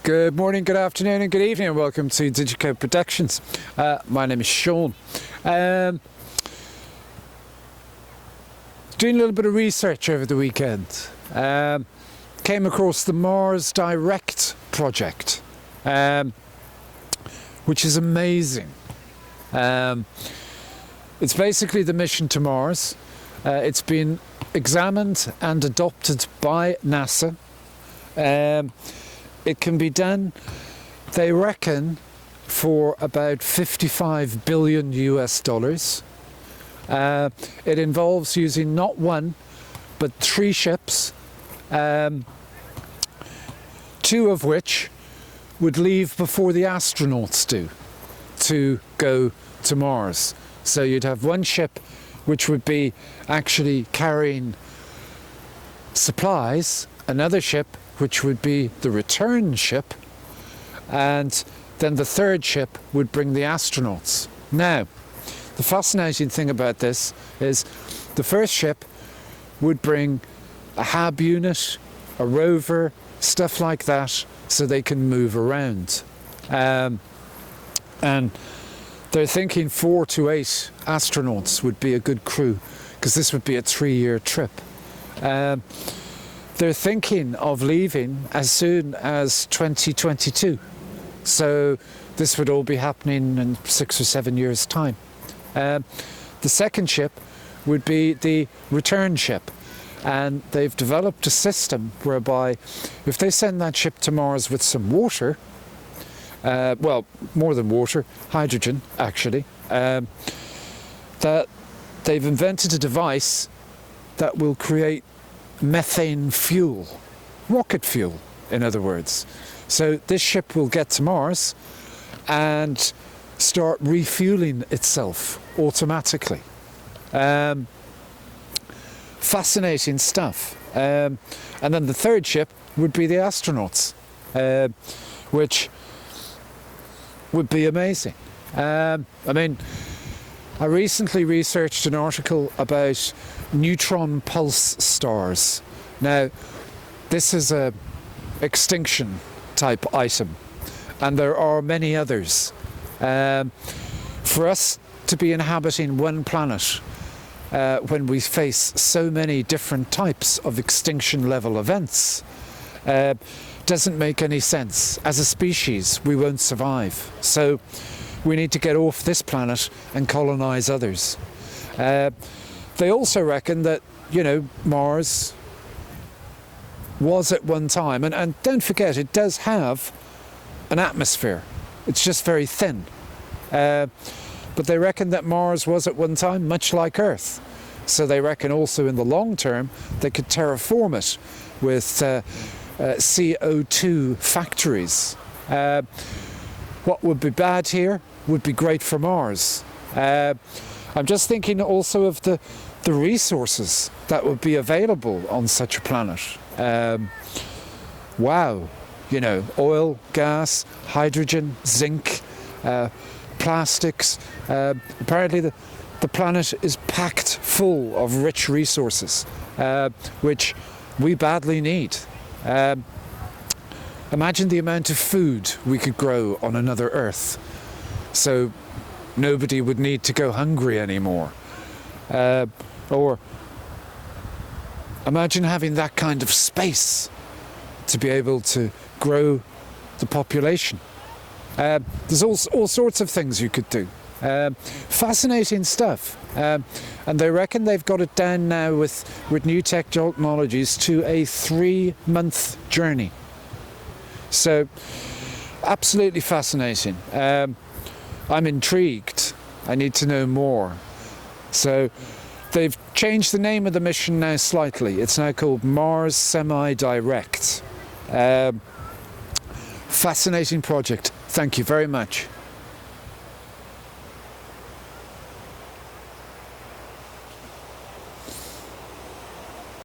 Good morning, good afternoon and good evening and welcome to Digicode Productions. My name is Sean. Doing a little bit of research over the weekend. Came across the Mars Direct project, which is amazing. It's basically the mission to Mars. It's been examined and adopted by NASA. It can be done, they reckon, for about 55 billion US dollars. It involves using not one, but 3 ships, 2 of which would leave before the astronauts do to go to Mars. So you'd have one ship which would be actually carrying supplies, another ship which would be the return ship, and then the 3rd ship would bring the astronauts. Now, the fascinating thing about this is the first ship would bring a HAB unit, a rover, stuff like that, so they can move around. And they're thinking 4 to 8 astronauts would be a good crew, because this would be a 3-year trip. They're thinking of leaving as soon as 2022. So this would all be happening in 6 or 7 years' time. The second ship would be the return ship. And they've developed a system whereby if they send that ship to Mars with some water, well, more than water, hydrogen actually, that they've invented a device that will create methane fuel, rocket fuel in other words. So this ship will get to Mars and start refueling itself automatically. Fascinating stuff. And then the 3rd ship would be the astronauts, which would be amazing. I mean, I recently researched an article about neutron pulse stars. Now, this is a extinction type item, and there are many others. For us to be inhabiting one planet when we face so many different types of extinction level events doesn't make any sense. As a species, we won't survive. So we need to get off this planet and colonize others. They also reckon that, you know, Mars was at one time, and don't forget, it does have an atmosphere. It's just very thin. But they reckon that Mars was at one time much like Earth. So they reckon also in the long term they could terraform it with CO2 factories. What would be bad here would be great for Mars. I'm just thinking also of the resources that would be available on such a planet. Wow, you know, oil, gas, hydrogen, zinc, plastics. Apparently the planet is packed full of rich resources, which we badly need. Imagine the amount of food we could grow on another Earth, so nobody would need to go hungry anymore. Or imagine having that kind of space to be able to grow the population. There's all sorts of things you could do. Fascinating stuff. And they reckon they've got it down now with new technologies to a 3-month journey. So, absolutely fascinating. I'm intrigued. I need to know more. So, they've changed the name of the mission now slightly. It's now called Mars Semi-Direct. Fascinating project. Thank you very much.